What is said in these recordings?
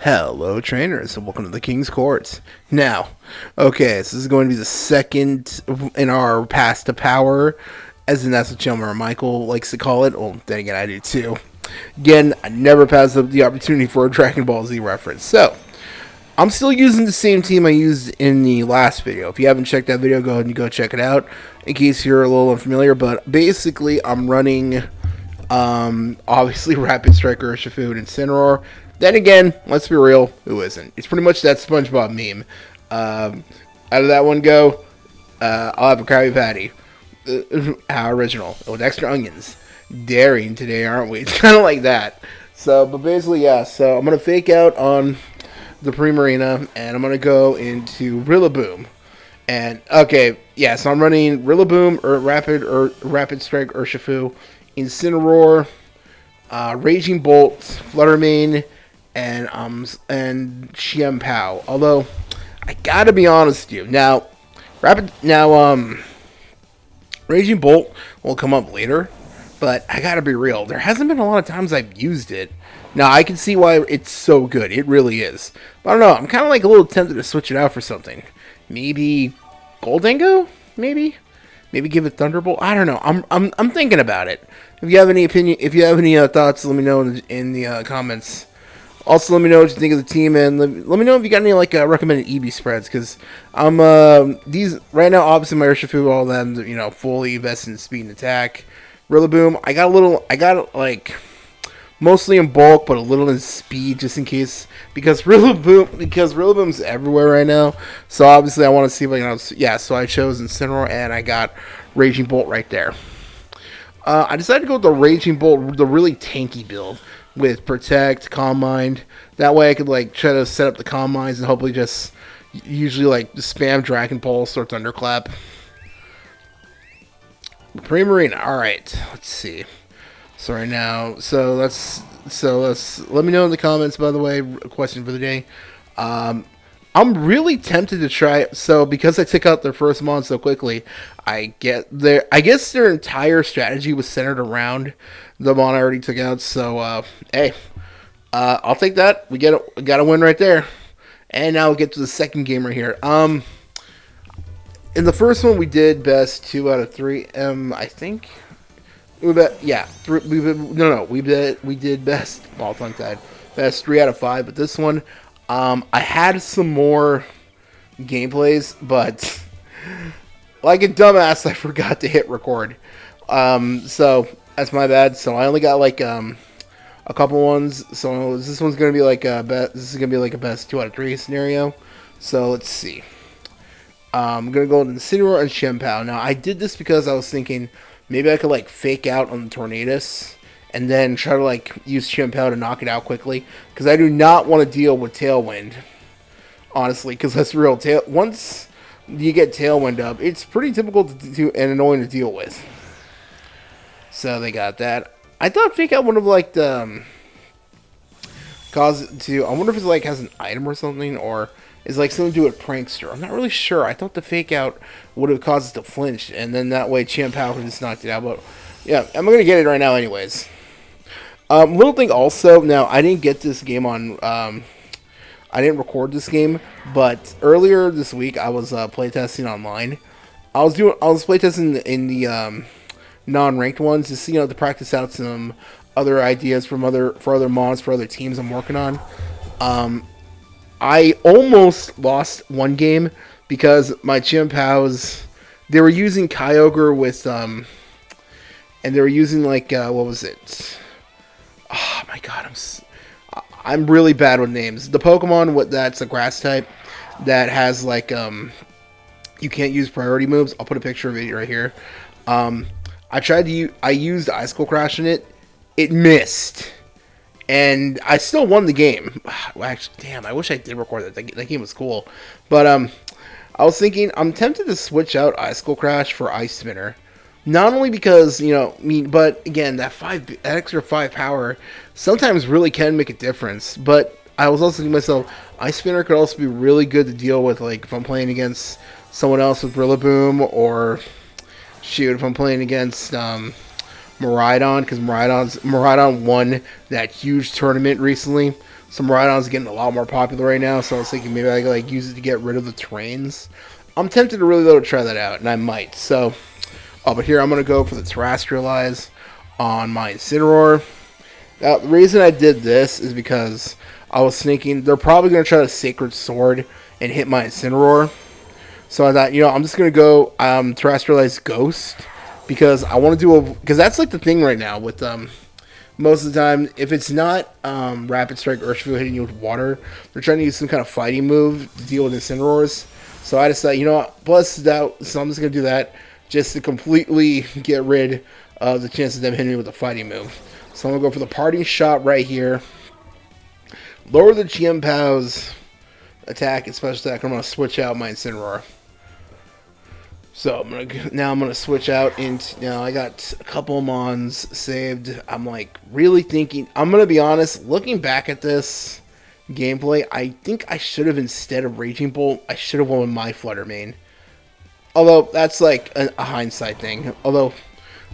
Hello, trainers, and welcome to the King's Court. Now, okay, so this is going to be the second in our Pass to Power, as in that's what Chelmer Michael likes to call it. Well, then again, I do too. Again, I never pass up the opportunity for a Dragon Ball Z reference. So, I'm still using the same team I used in the last video. If you haven't checked that video, go ahead and go check it out, in case you're a little unfamiliar. But basically, I'm running, obviously, Rapid Striker, Shifu, and Incineroar. Then again, let's be real, who isn't? It's pretty much that SpongeBob meme. Out of that one go, I'll have a Krabby Patty. How original. With extra onions. Daring today, aren't we? It's kind of like that. So, but basically, yeah. So, I'm going to fake out on the Primarina, and I'm going to go into Rillaboom. And, okay, yeah, so I'm running Rillaboom, or Rapid Strike, Urshifu, Incineroar, Raging Bolt, Fluttermane, and Xianpao. Although I gotta be honest with you, Raging Bolt will come up later, but I gotta be real. There hasn't been a lot of times I've used it. Now I can see why it's so good. It really is. But I don't know. I'm kind of like a little tempted to switch it out for something. Maybe Goldango? Maybe give it Thunderbolt. I don't know. I'm thinking about it. If you have any opinion, if you have any thoughts, let me know in the comments. Also, let me know what you think of the team, and let me know if you got any recommended EB spreads, because I'm these right now. Obviously, my Urshifu, all them, fully invested in speed and attack. Rillaboom, I got mostly in bulk, but a little in speed, just in case, because Rillaboom's everywhere right now. So obviously, I want to see if I can. Yeah, so I chose Incineroar, and I got Raging Bolt right there. I decided to go with the Raging Bolt, the really tanky build, with Protect, Calm Mind. That way I could try to set up the Calm Minds and hopefully just usually spam Dragon Pulse or Thunderclap. Primarina, alright, let's see. So right now, let's let me know in the comments, by the way, a question for the day. I'm really tempted to try, so because I took out their first mon so quickly, I guess their entire strategy was centered around the mon I already took out, so, hey, I'll take that. We got a win right there. And now we'll get to the second game right here. In the first one, we did best 2 out of 3, I think. We did best, well, tongue tied, best 3 out of 5, but this one, I had some more gameplays, but like a dumbass, I forgot to hit record. So that's my bad. So I only got a couple ones. So this one's gonna be this is gonna be like a best 2 out of 3 scenario. So let's see. I'm gonna go with Incineroar and Xianpao. Now I did this because I was thinking maybe I could fake out on the Tornadus and then try to use Xianpao to knock it out quickly, because I do not want to deal with Tailwind, honestly, because that's real. Once you get Tailwind up, it's pretty difficult to do and annoying to deal with. So they got that. I thought Fake Out would have cause it to. I wonder if it has an item or something, or is something to do with Prankster. I'm not really sure. I thought the Fake Out would have caused it to flinch, and then that way Xianpao could just knock it out. But yeah, I'm gonna get it right now, anyways. Little thing also, now I didn't get this game on, I didn't record this game, but earlier this week I was playtesting online. I was playtesting in the non-ranked ones, just to practice out some other ideas for other mods for other teams I'm working on. I almost lost one game because my Xianpaos, they were using Kyogre with and they were using what was it? Oh my god, I'm really bad with names. The Pokemon that's a grass type that has you can't use priority moves. I'll put a picture of it right here. I used Ice Cold Crash in it. It missed, and I still won the game. Well, actually, damn, I wish I did record that. That game was cool, but I was thinking I'm tempted to switch out Ice Cold Crash for Ice Spinner. Not only because, but again, that extra 5 power sometimes really can make a difference. But I was also thinking to myself, Ice Spinner could also be really good to deal with, if I'm playing against someone else with Rillaboom, or shoot, if I'm playing against Miraidon, because Miraidon won that huge tournament recently Some Rhydon's getting a lot more popular right now, so I was thinking maybe I could like use it to get rid of the terrains. I'm tempted to really though to try that out, and I might. So, but here I'm gonna go for the Terrestrialize on my Incineroar. Now, the reason I did this is because I was thinking they're probably gonna try to Sacred Sword and hit my Incineroar. So I thought, I'm just gonna go Terrestrialize Ghost because I want to do because that's like the thing right now with most of the time, if it's not Rapid Strike Urshifu hitting you with water, they're trying to use some kind of fighting move to deal with Incineroars. So I decided, what, plus that, so I'm just going to do that just to completely get rid of the chances of them hitting me with a fighting move. So I'm going to go for the Parting Shot right here. Lower the Chiempow's attack and special attack. I'm going to switch out my Incineroar. So now I'm gonna switch out into. I got a couple of Mons saved. I'm like really thinking. I'm gonna be honest. Looking back at this gameplay, I think I should have, instead of Raging Bolt, I should have won with my Flutter Mane. Although that's like a hindsight thing. Although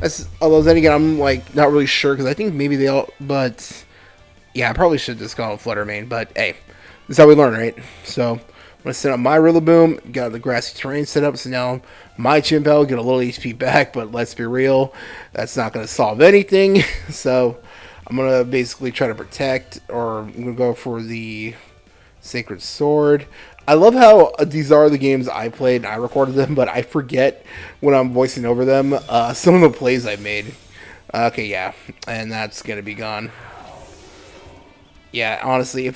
then again, I'm like not really sure because I think maybe they all. But yeah, I probably should just call it Flutter Mane. But hey, this is how we learn, right? So. I'm going to set up my Rillaboom, got the grassy terrain set up, so now my Chimpel get a little HP back, but let's be real, that's not going to solve anything. So I'm going to basically try to protect, or I'm going to go for the Sacred Sword. I love how these are the games I played and I recorded them, but I forget when I'm voicing over them some of the plays I made. Okay, yeah, and that's going to be gone. Yeah, honestly,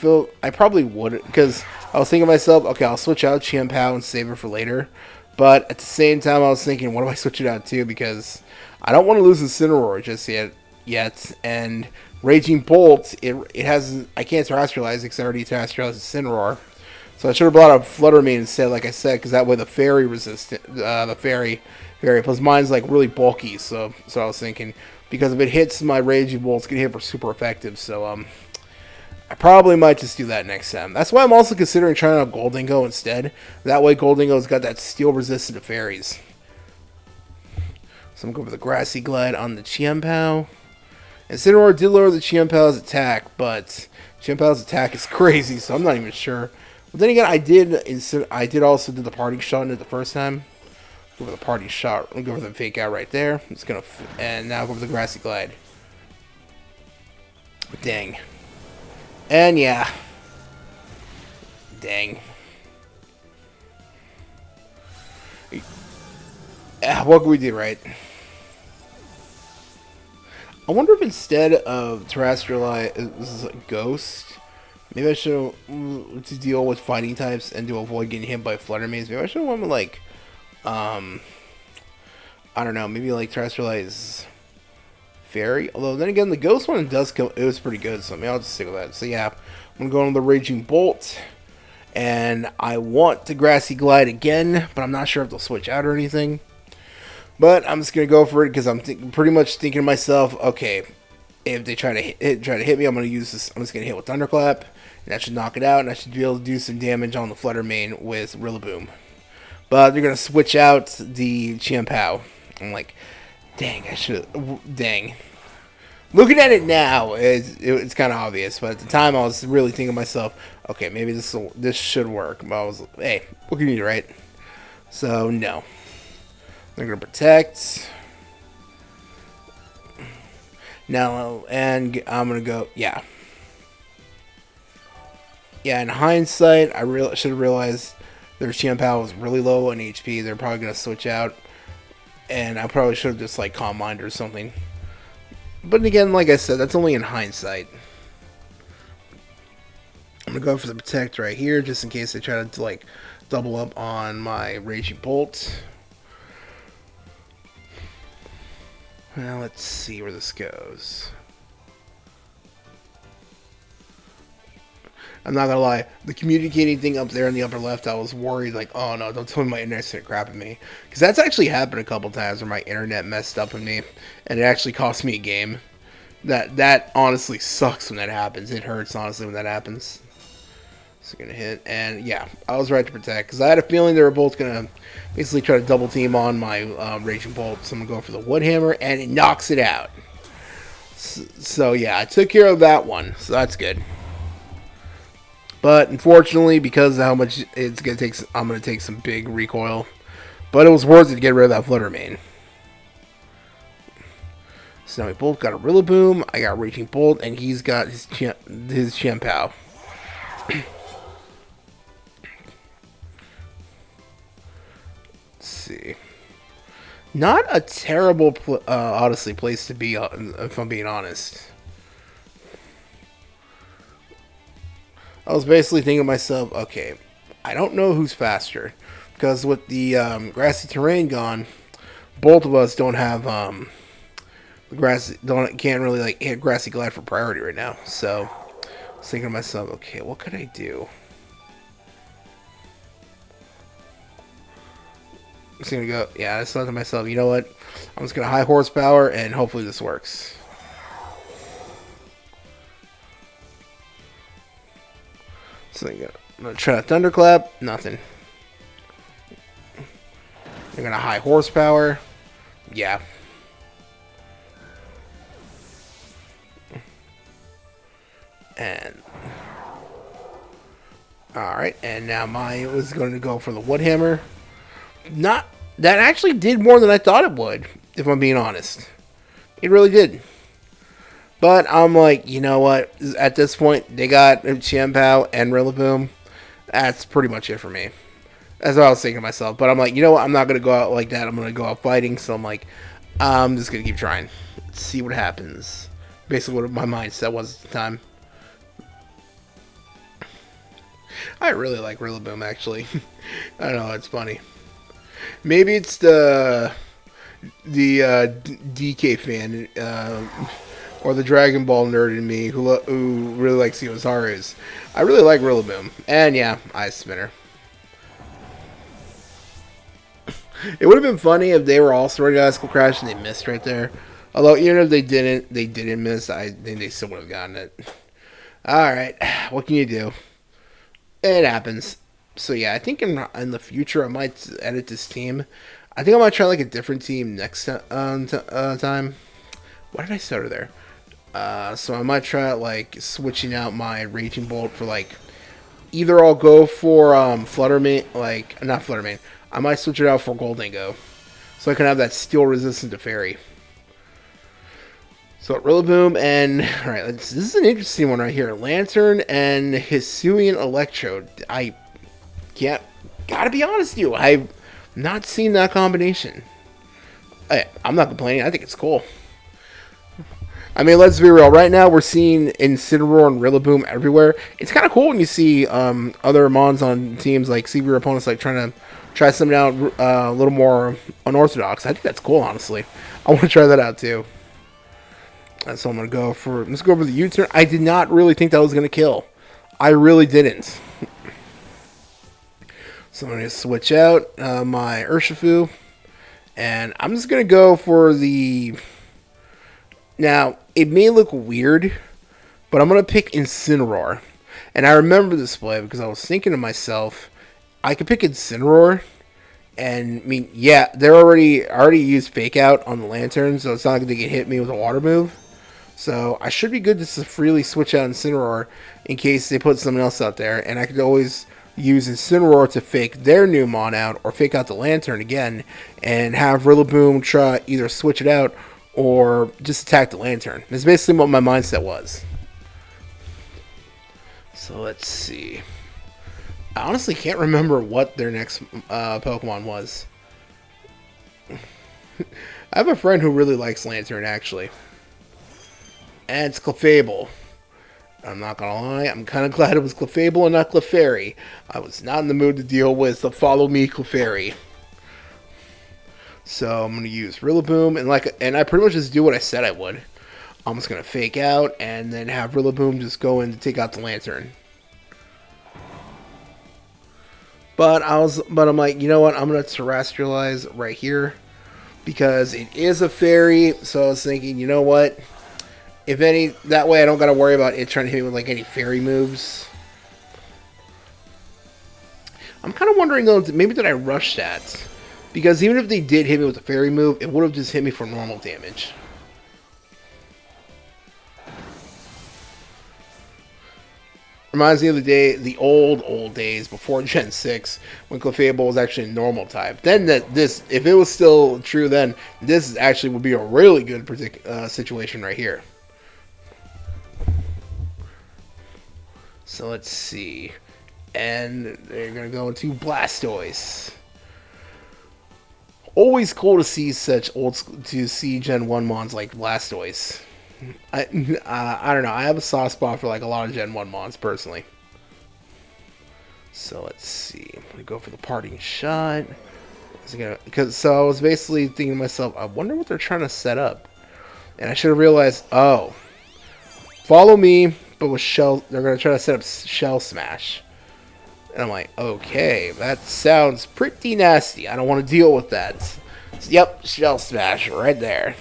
I probably would, because I was thinking to myself, okay, I'll switch out Chiempao and save her for later. But at the same time, I was thinking, what do I switch it out to? Because I don't want to lose Incineroar just yet. And Raging Bolt, it has, I can't terrestrialize it because I already terrestrialized Incineroar. So I should have brought up Flutter Mane instead, like I said, because that way the fairy resistant, the fairy plus mine's like really bulky. So I was thinking, because if it hits my Raging Bolt, it's gonna hit for super effective. So I probably might just do that next time. That's why I'm also considering trying out Goldingo instead. That way Goldingo's got that steel resistant to fairies. So I'm going for the Grassy Glide on the Chiempao. Incineroar did lower the Chiempow's attack, but Chiempow's attack is crazy, so I'm not even sure. But then again, I did also do the Parting Shot in it the first time. Go for the Parting Shot. I'll go for the Fake Out right there. I'm just gonna and now go for the Grassy Glide. Dang. And yeah. Dang. What can we do, right? I wonder if instead of Terrestrialize, this is a Ghost, maybe I should, to deal with fighting types and to avoid getting hit by Flutter Manes, maybe I should have went with like, I don't know, maybe like Terrestrialize Fairy. Although then again, the Ghost one does come. It was pretty good, so maybe I'll just stick with that. So yeah, I'm gonna go on the Raging Bolt, and I want to Grassy Glide again, but I'm not sure if they'll switch out or anything. But I'm just gonna go for it because I'm pretty much thinking to myself, okay, if they try to hit me, I'm gonna use this. I'm just gonna hit with Thunderclap, and that should knock it out, and I should be able to do some damage on the Flutter Mane with Rillaboom. But they're gonna switch out the Chiempao. I'm like, dang, I should. Dang. Looking at it now, it's kind of obvious, but at the time I was really thinking to myself, okay, maybe this should work. But I was, hey, what can you do, right? So no, they're gonna protect now, and I'm gonna go, yeah. In hindsight, I should have realized their Chiempao was really low on HP. They're probably gonna switch out. And I probably should have just like Calm Mind or something. But again, like I said, that's only in hindsight. I'm gonna go for the Protect right here, just in case they try to like double up on my Raging Bolt. Now let's see where this goes. I'm not gonna lie, the communicating thing up there in the upper left, I was worried, like, oh no, don't tell me my internet's gonna crap at me. Because that's actually happened a couple times where my internet messed up on me, and it actually cost me a game. That honestly sucks when that happens. It hurts, honestly, when that happens. So gonna hit, and yeah, I was right to protect, because I had a feeling they were both gonna basically try to double team on my Raging Bolt, so I'm gonna go for the Wood Hammer, and it knocks it out. So yeah, I took care of that one, so that's good. But unfortunately, because of how much it's gonna take, I'm gonna take some big recoil. But it was worth it to get rid of that Flutter Mane. So now we both got a Rillaboom. I got Raging Bolt, and he's got his Chien-Pao. Let's see. Not a terrible, honestly, place to be, if I'm being honest. I was basically thinking to myself, okay, I don't know who's faster. Because with the grassy terrain gone, both of us don't have can't really like hit Grassy Glide for priority right now. So I was thinking to myself, okay, what could I do? I'm just gonna go. Yeah, I thought to myself, you know what? I'm just gonna high horsepower and hopefully this works. So I'm gonna try to thunderclap. Nothing. I'm gonna high horsepower. Yeah. And alright, and now mine was going to go for the wood hammer. Not that actually did more than I thought it would, if I'm being honest. It really did. But I'm like, you know what? At this point, they got Chien-Pao and Rillaboom. That's pretty much it for me. That's what I was thinking to myself. But I'm like, you know what? I'm not going to go out like that. I'm going to go out fighting. So I'm like, I'm just going to keep trying. See what happens. Basically what my mindset was at the time. I really like Rillaboom, actually. I don't know, it's funny. Maybe it's the DK fan or the Dragon Ball nerd in me who really likes Yozaru's. I really like Rillaboom. And yeah, Ice Spinner. It would have been funny if they were also ready to Icicle Crash and they missed right there. Although even if they didn't miss, I think they still would have gotten it. Alright, what can you do? It happens. So yeah, I think in the future I might edit this team. I think I might try like a different team next time. Why did I stutter there? So I might try like switching out my Raging Bolt for like either I'll go for Flutter Mane, like not Flutter Mane. I might switch it out for Goldingo, so I can have that steel resistant to Fairy. So Rillaboom and alright, this is an interesting one right here. Lantern and Hisuian Electrode. I can't, gotta be honest with you, I've not seen that combination. I'm not complaining. I think it's cool. I mean, let's be real. Right now, we're seeing Incineroar and Rillaboom everywhere. It's kind of cool when you see other Mons on teams, like see your opponents like trying to try something out a little more unorthodox. I think that's cool, honestly. I want to try that out too. So I'm gonna go for. Let's go for the U-turn. I did not really think that was gonna kill. I really didn't. So I'm gonna switch out my Urshifu, and I'm just gonna go for the. Now it may look weird, but I'm gonna pick Incineroar, and I remember this play because I was thinking to myself, I could pick Incineroar, and I mean, yeah, they're already used Fake Out on the Lantern, so it's not like they can hit me with a Water move. So I should be good just to freely switch out Incineroar in case they put something else out there, and I could always use Incineroar to fake their new Mon out or fake out the Lantern again, and have Rillaboom try either switch it out or just attack the Lantern. That's basically what my mindset was. So let's see. I honestly can't remember what their next Pokemon was. I have a friend who really likes Lantern, actually. And it's Clefable. I'm not gonna lie, I'm kind of glad it was Clefable and not Clefairy. I was not in the mood to deal with the Follow Me Clefairy. So I'm gonna use Rillaboom, and I pretty much just do what I said I would. I'm just gonna fake out and then have Rillaboom just go in to take out the Lantern. But I'm like, you know what? I'm gonna terrestrialize right here because it is a fairy. So I was thinking, you know what? If any, that way I don't gotta worry about it trying to hit me with like any fairy moves. I'm kind of wondering though, maybe did I rush that? Because even if they did hit me with a fairy move, it would have just hit me for normal damage. Reminds me of the day, the old days before Gen 6, when Clefable was actually a normal type. Then if it was still true then, this actually would be a really good situation right here. So let's see. And they're going to go into Blastoise. Always cool to see Gen 1 mons like Blastoise. I don't know. I have a soft spot for like a lot of Gen 1 mons personally. So let's see. I'm gonna go for the parting shot. So I was basically thinking to myself, I wonder what they're trying to set up. And I should have realized, oh, follow me, but with shell. They're gonna try to set up Shell Smash. And I'm like, okay, that sounds pretty nasty. I don't want to deal with that. So, yep, Shell Smash right there.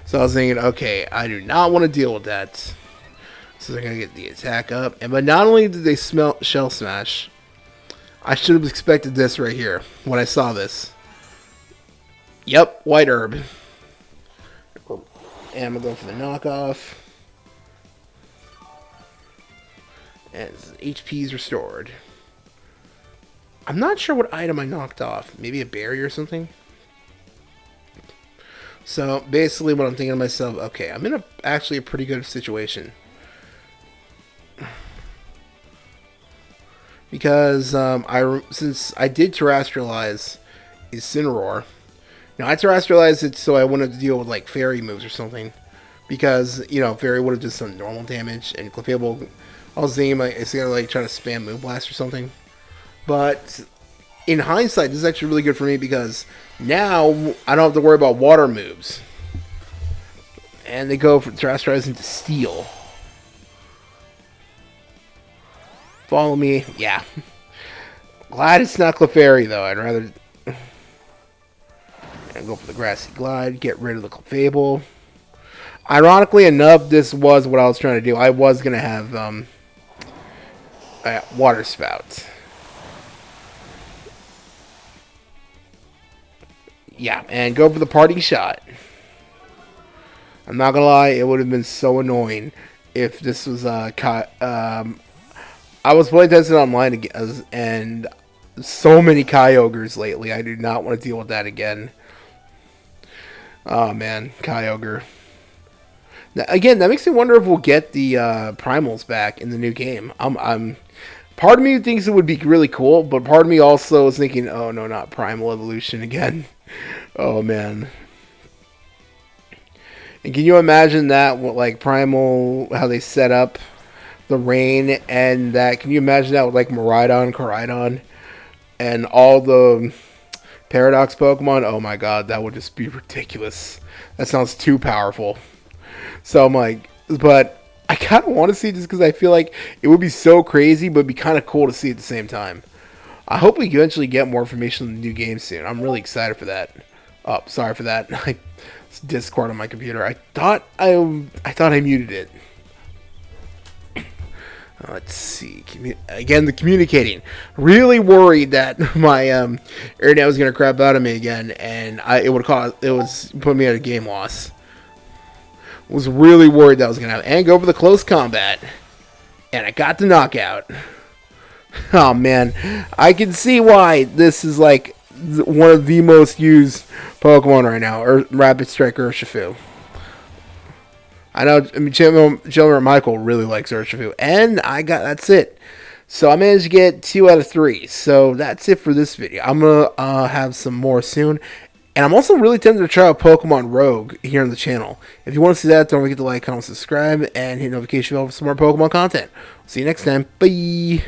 So I was thinking, okay, I do not want to deal with that. So they're going to get the attack up. But not only did they Shell Smash, I should have expected this right here when I saw this. Yep, White Herb. And I'm going to go for the knockoff. And HP is restored. I'm not sure what item I knocked off. Maybe a berry or something? So basically what I'm thinking to myself, okay, I'm in actually a pretty good situation. Because since I did terrestrialize Incineroar, now I terrestrialized it so I wouldn't have to deal with like fairy moves or something. Because, you know, fairy would have just done normal damage, and Clefable, I was thinking like, it's gonna like try to spam Move Blast or something. But in hindsight, this is actually really good for me because now I don't have to worry about water moves. And they go for terrestrialize into Steel. Follow me. Yeah. Glad it's not Clefairy, though. I'd rather go for the Grassy Glide, get rid of the Clefable. Ironically enough, this was what I was trying to do. I was going to have Water Spout. Yeah, and go for the parting shot. I'm not gonna lie, it would have been so annoying if this was I was playing testing online again, and so many Kyogres lately. I do not want to deal with that again. Oh man, Kyogre. Now, again, that makes me wonder if we'll get the Primals back in the new game. Part of me thinks it would be really cool, but part of me also is thinking, oh no, not Primal Evolution again. Oh man. And can you imagine that, like Primal, how they set up the rain and that? Can you imagine that with like Miraidon, Koraidon, and all the Paradox Pokemon? Oh my god, that would just be ridiculous. That sounds too powerful. So I'm like, but I kind of want to see it just because I feel like it would be so crazy, but it'd be kind of cool to see at the same time. I hope we eventually get more information on the new game soon. I'm really excited for that. Oh, sorry for that. It's Discord on my computer. I thought I muted it. Let's see. Again, the communicating. Really worried that my internet was gonna crap out of me again, and it was put me at a game loss. Was really worried that was gonna happen. And go for the close combat, and I got the knockout. Oh man, I can see why this is like one of the most used Pokemon right now, or Rapid Strike Urshifu. I know, Children Michael really likes Urshifu, and that's it. So I managed to get 2 out of 3. So that's it for this video. I'm gonna have some more soon, and I'm also really tempted to try out Pokemon Rogue here on the channel. If you want to see that, don't forget to like, comment, subscribe, and hit notification bell for some more Pokemon content. See you next time. Bye.